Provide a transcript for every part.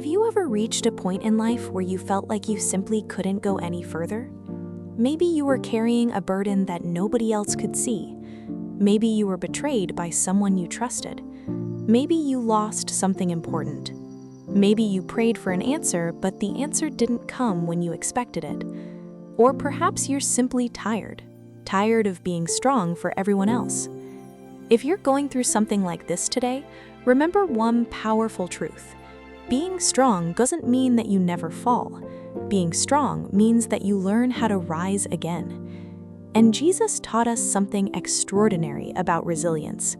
Have you ever reached a point in life where you felt like you simply couldn't go any further? Maybe you were carrying a burden that nobody else could see. Maybe you were betrayed by someone you trusted. Maybe you lost something important. Maybe you prayed for an answer, but the answer didn't come when you expected it. Or perhaps you're simply tired of being strong for everyone else. If you're going through something like this today, remember one powerful truth. Being strong doesn't mean that you never fall. Being strong means that you learn how to rise again. And Jesus taught us something extraordinary about resilience.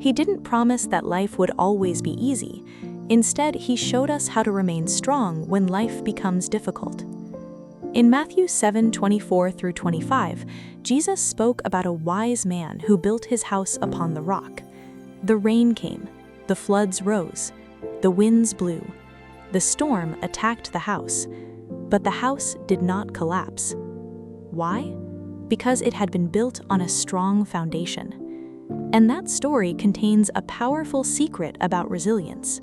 He didn't promise that life would always be easy. Instead, he showed us how to remain strong when life becomes difficult. In Matthew 7:24-25, Jesus spoke about a wise man who built his house upon the rock. The rain came, the floods rose, the winds blew, the storm attacked the house, but the house did not collapse. Why? Because it had been built on a strong foundation. And that story contains a powerful secret about resilience.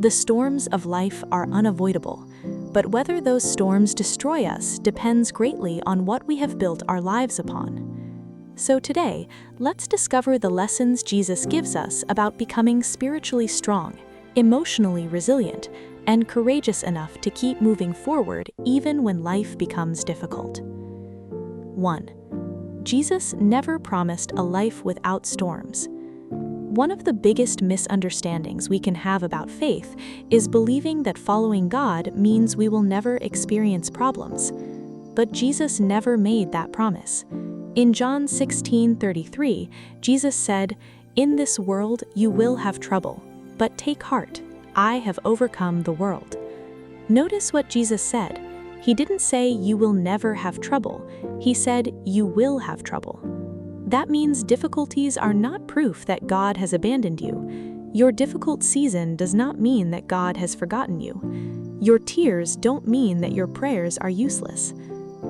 The storms of life are unavoidable, but whether those storms destroy us depends greatly on what we have built our lives upon. So today, let's discover the lessons Jesus gives us about becoming spiritually strong, emotionally resilient, and courageous enough to keep moving forward even when life becomes difficult. 1. Jesus never promised a life without storms. One of the biggest misunderstandings we can have about faith is believing that following God means we will never experience problems. But Jesus never made that promise. In John 16:33, Jesus said, "In this world you will have trouble, but take heart, I have overcome the world." Notice what Jesus said. He didn't say you will never have trouble. He said you will have trouble. That means difficulties are not proof that God has abandoned you. Your difficult season does not mean that God has forgotten you. Your tears don't mean that your prayers are useless.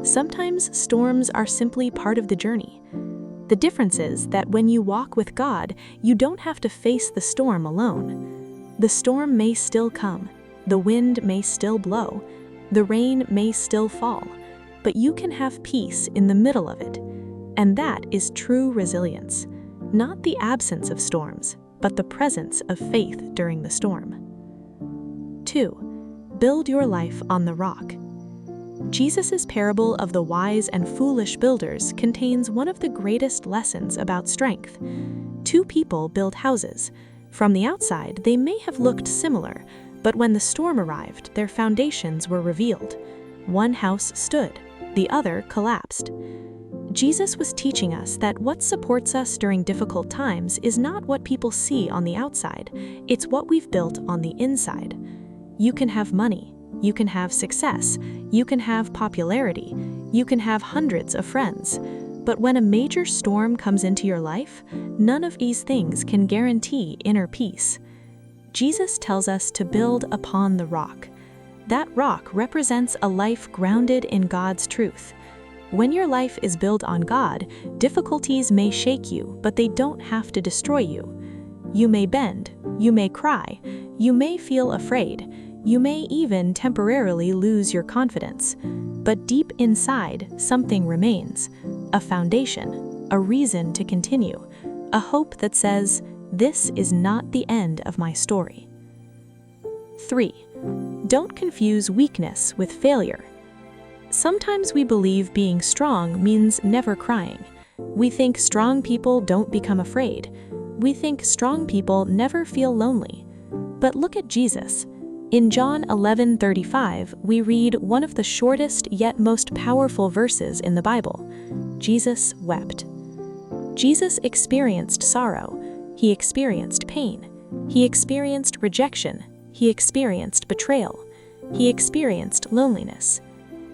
Sometimes storms are simply part of the journey. The difference is that when you walk with God, you don't have to face the storm alone. The storm may still come, the wind may still blow, the rain may still fall, but you can have peace in the middle of it. And that is true resilience, not the absence of storms, but the presence of faith during the storm. 2. Build your life on the rock. Jesus' parable of the wise and foolish builders contains one of the greatest lessons about strength. Two people build houses. From the outside, they may have looked similar, but when the storm arrived, their foundations were revealed. One house stood, the other collapsed. Jesus was teaching us that what supports us during difficult times is not what people see on the outside, it's what we've built on the inside. You can have money, you can have success, you can have popularity, you can have hundreds of friends. But when a major storm comes into your life, none of these things can guarantee inner peace. Jesus tells us to build upon the rock. That rock represents a life grounded in God's truth. When your life is built on God, difficulties may shake you, but they don't have to destroy you. You may bend, you may cry, you may feel afraid, you may even temporarily lose your confidence. But deep inside, something remains, a foundation, a reason to continue, a hope that says, "This is not the end of my story." 3. Don't confuse weakness with failure. Sometimes we believe being strong means never crying. We think strong people don't become afraid. We think strong people never feel lonely. But look at Jesus. In John 11:35, we read one of the shortest yet most powerful verses in the Bible. Jesus wept. Jesus experienced sorrow. He experienced pain. He experienced rejection. He experienced betrayal. He experienced loneliness.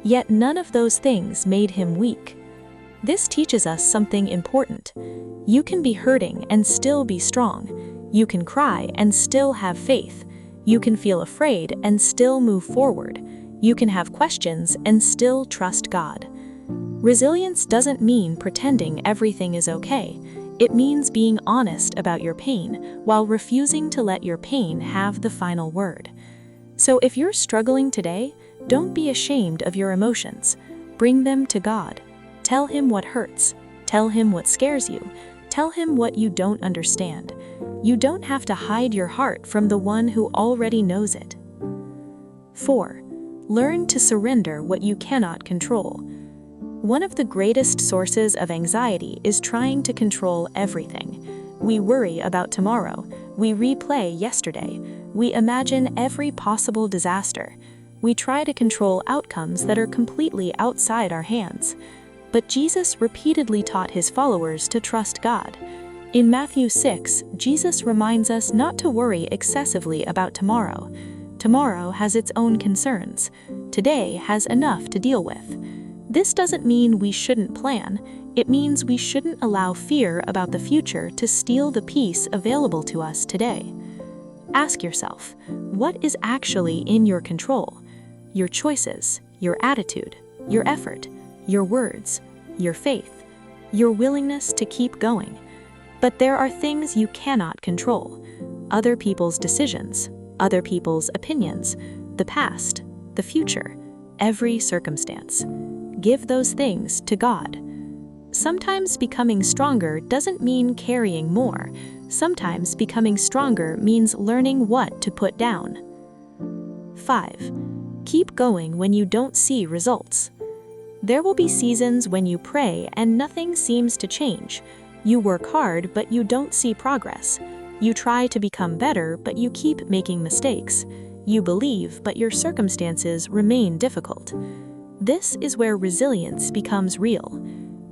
Yet none of those things made him weak. This teaches us something important. You can be hurting and still be strong. You can cry and still have faith. You can feel afraid and still move forward. You can have questions and still trust God. Resilience doesn't mean pretending everything is okay. It means being honest about your pain while refusing to let your pain have the final word. So if you're struggling today, don't be ashamed of your emotions. Bring them to God. Tell Him what hurts. Tell Him what scares you. Tell Him what you don't understand. You don't have to hide your heart from the one who already knows it. 4. Learn to surrender what you cannot control. One of the greatest sources of anxiety is trying to control everything. We worry about tomorrow. We replay yesterday. We imagine every possible disaster. We try to control outcomes that are completely outside our hands. But Jesus repeatedly taught His followers to trust God. In Matthew 6, Jesus reminds us not to worry excessively about tomorrow. Tomorrow has its own concerns. Today has enough to deal with. This doesn't mean we shouldn't plan. It means we shouldn't allow fear about the future to steal the peace available to us today. Ask yourself, what is actually in your control? Your choices, your attitude, your effort, your words, your faith, your willingness to keep going. But there are things you cannot control. Other people's decisions, other people's opinions, the past, the future, every circumstance. Give those things to God. Sometimes becoming stronger doesn't mean carrying more. Sometimes becoming stronger means learning what to put down. 5. Keep going when you don't see results. There will be seasons when you pray and nothing seems to change. You work hard, but you don't see progress. You try to become better, but you keep making mistakes. You believe, but your circumstances remain difficult. This is where resilience becomes real.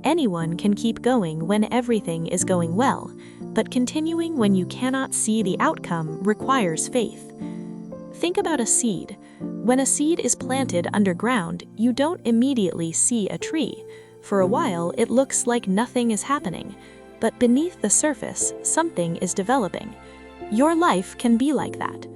Anyone can keep going when everything is going well, but continuing when you cannot see the outcome requires faith. Think about a seed. When a seed is planted underground, you don't immediately see a tree. For a while, it looks like nothing is happening. But beneath the surface, something is developing. Your life can be like that.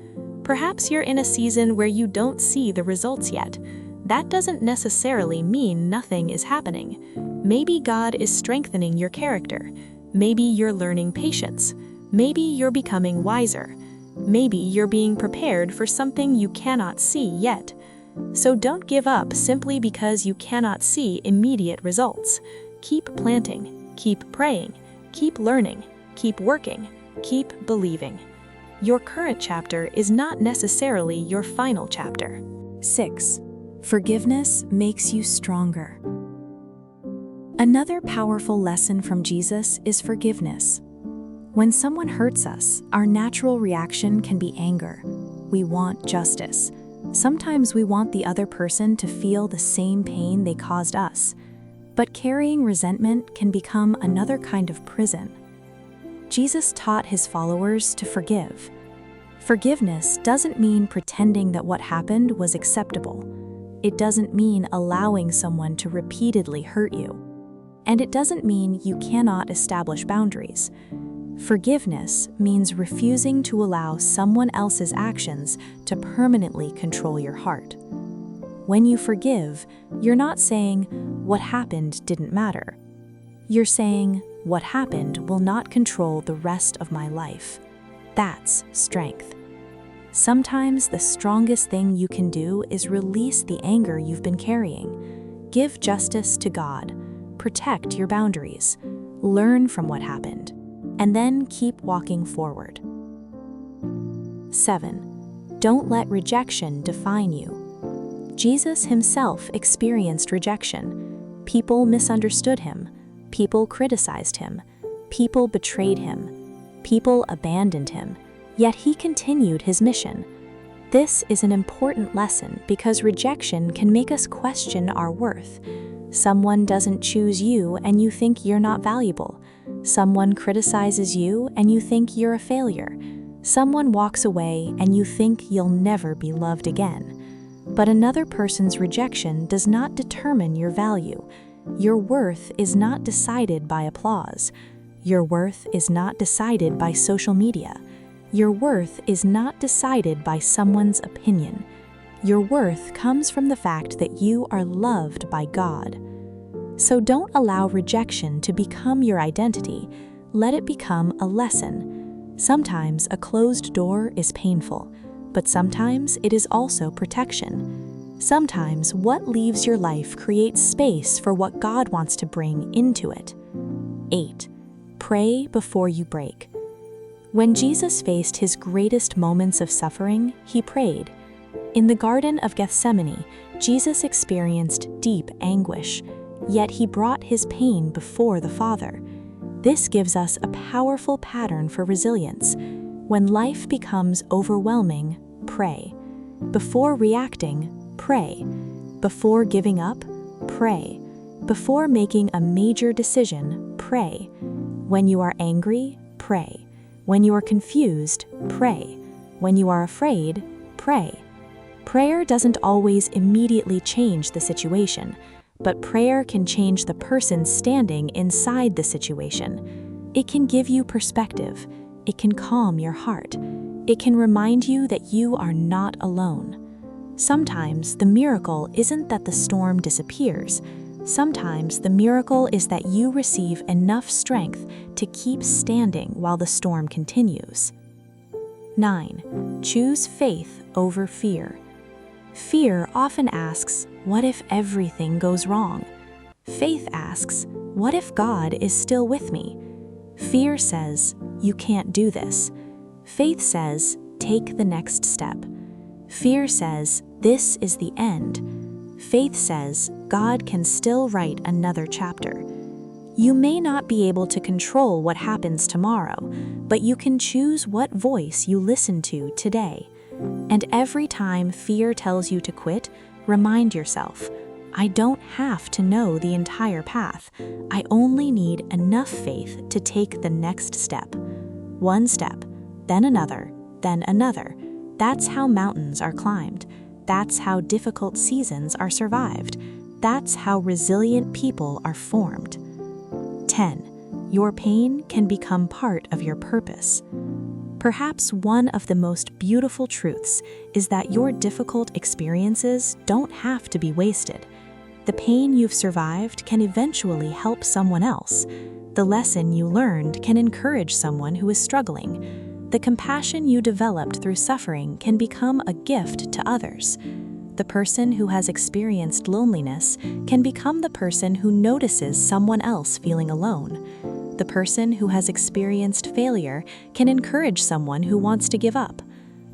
Perhaps you're in a season where you don't see the results yet. That doesn't necessarily mean nothing is happening. Maybe God is strengthening your character. Maybe you're learning patience. Maybe you're becoming wiser. Maybe you're being prepared for something you cannot see yet. So don't give up simply because you cannot see immediate results. Keep planting, keep praying, keep learning, keep working, keep believing. Your current chapter is not necessarily your final chapter. 6. Forgiveness makes you stronger. Another powerful lesson from Jesus is forgiveness. When someone hurts us, our natural reaction can be anger. We want justice. Sometimes we want the other person to feel the same pain they caused us. But carrying resentment can become another kind of prison. Jesus taught His followers to forgive. Forgiveness doesn't mean pretending that what happened was acceptable. It doesn't mean allowing someone to repeatedly hurt you. And it doesn't mean you cannot establish boundaries. Forgiveness means refusing to allow someone else's actions to permanently control your heart. When you forgive, you're not saying, "What happened didn't matter." You're saying, "What happened will not control the rest of my life." That's strength. Sometimes the strongest thing you can do is release the anger you've been carrying. Give justice to God. Protect your boundaries. Learn from what happened. And then keep walking forward. 7. Don't let rejection define you. Jesus Himself experienced rejection. People misunderstood Him. People criticized Him. People betrayed Him. People abandoned Him. Yet He continued His mission. This is an important lesson because rejection can make us question our worth. Someone doesn't choose you and you think you're not valuable. Someone criticizes you and you think you're a failure. Someone walks away and you think you'll never be loved again. But another person's rejection does not determine your value. Your worth is not decided by applause. Your worth is not decided by social media. Your worth is not decided by someone's opinion. Your worth comes from the fact that you are loved by God. So don't allow rejection to become your identity. Let it become a lesson. Sometimes a closed door is painful, but sometimes it is also protection. Sometimes what leaves your life creates space for what God wants to bring into it. 8. Pray before you break. When Jesus faced his greatest moments of suffering, he prayed. In the Garden of Gethsemane, Jesus experienced deep anguish, yet he brought his pain before the Father. This gives us a powerful pattern for resilience. When life becomes overwhelming, pray. Before reacting, pray. Before giving up, pray. Before making a major decision, pray. When you are angry, pray. When you are confused, pray. When you are afraid, pray. Prayer doesn't always immediately change the situation, but prayer can change the person standing inside the situation. It can give you perspective. It can calm your heart. It can remind you that you are not alone. Sometimes the miracle isn't that the storm disappears. Sometimes the miracle is that you receive enough strength to keep standing while the storm continues. 9. Choose faith over fear. Fear often asks, what if everything goes wrong? Faith asks, what if God is still with me? Fear says, you can't do this. Faith says, take the next step. Fear says, this is the end. Faith says, God can still write another chapter. You may not be able to control what happens tomorrow, but you can choose what voice you listen to today. And every time fear tells you to quit, remind yourself, I don't have to know the entire path. I only need enough faith to take the next step. One step, then another, then another. That's how mountains are climbed. That's how difficult seasons are survived. That's how resilient people are formed. 10. Your pain can become part of your purpose. Perhaps one of the most beautiful truths is that your difficult experiences don't have to be wasted. The pain you've survived can eventually help someone else. The lesson you learned can encourage someone who is struggling. The compassion you developed through suffering can become a gift to others. The person who has experienced loneliness can become the person who notices someone else feeling alone. The person who has experienced failure can encourage someone who wants to give up.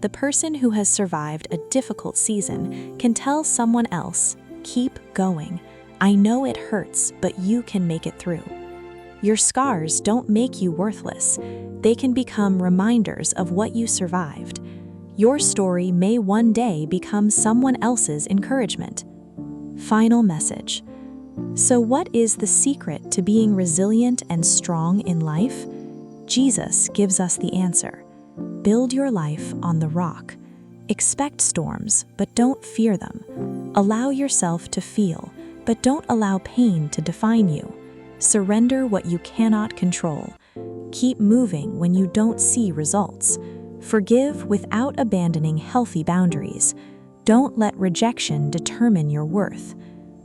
The person who has survived a difficult season can tell someone else, keep going. I know it hurts, but you can make it through. Your scars don't make you worthless. They can become reminders of what you survived. Your story may one day become someone else's encouragement. Final message. So what is the secret to being resilient and strong in life? Jesus gives us the answer. Build your life on the rock. Expect storms, but don't fear them. Allow yourself to feel, but don't allow pain to define you. Surrender what you cannot control. Keep moving when you don't see results. Forgive without abandoning healthy boundaries. Don't let rejection determine your worth.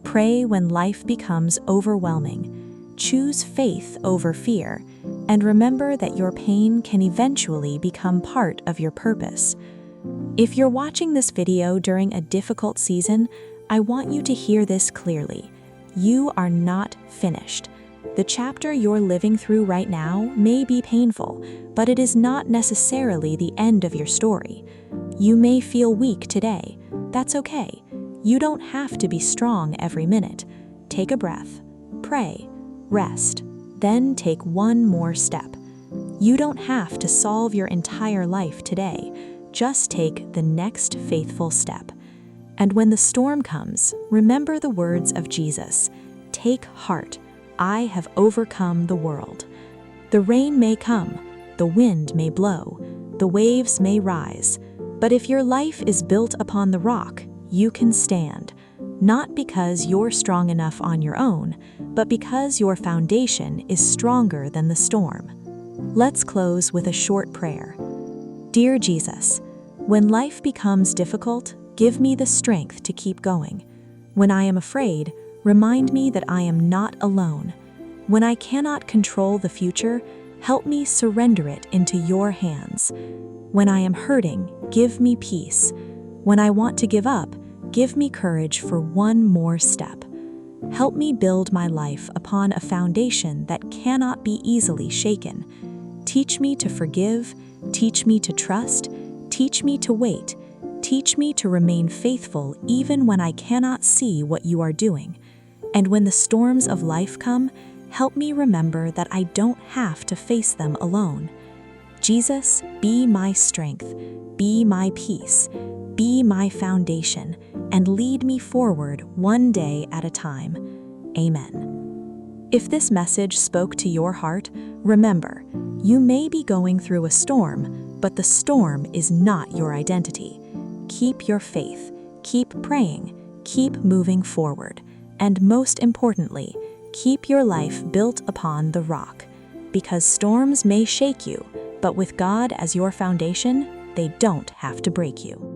Pray when life becomes overwhelming. Choose faith over fear. And remember that your pain can eventually become part of your purpose. If you're watching this video during a difficult season, I want you to hear this clearly. You are not finished. The chapter you're living through right now may be painful, but it is not necessarily the end of your story. You may feel weak today. That's okay. You don't have to be strong every minute. Take a breath, pray, rest, then take one more step. You don't have to solve your entire life today. Just take the next faithful step. And when the storm comes, remember the words of Jesus. Take heart. I have overcome the world. The rain may come, the wind may blow, the waves may rise, but if your life is built upon the rock, you can stand, not because you're strong enough on your own, but because your foundation is stronger than the storm. Let's close with a short prayer. Dear Jesus, when life becomes difficult, give me the strength to keep going. When I am afraid, remind me that I am not alone. When I cannot control the future, Help me surrender it into your hands. When I am hurting, give me peace. When I want to give up, give me courage for one more step. Help me build my life upon a foundation that cannot be easily shaken. Teach me to forgive, teach me to trust, teach me to wait, teach me to remain faithful even when I cannot see what you are doing. And when the storms of life come, help me remember that I don't have to face them alone. Jesus, be my strength, be my peace, be my foundation, and lead me forward one day at a time. Amen. If this message spoke to your heart, remember, you may be going through a storm, but the storm is not your identity. Keep your faith, keep praying, keep moving forward, and most importantly, keep your life built upon the rock. Because storms may shake you, but with God as your foundation, they don't have to break you.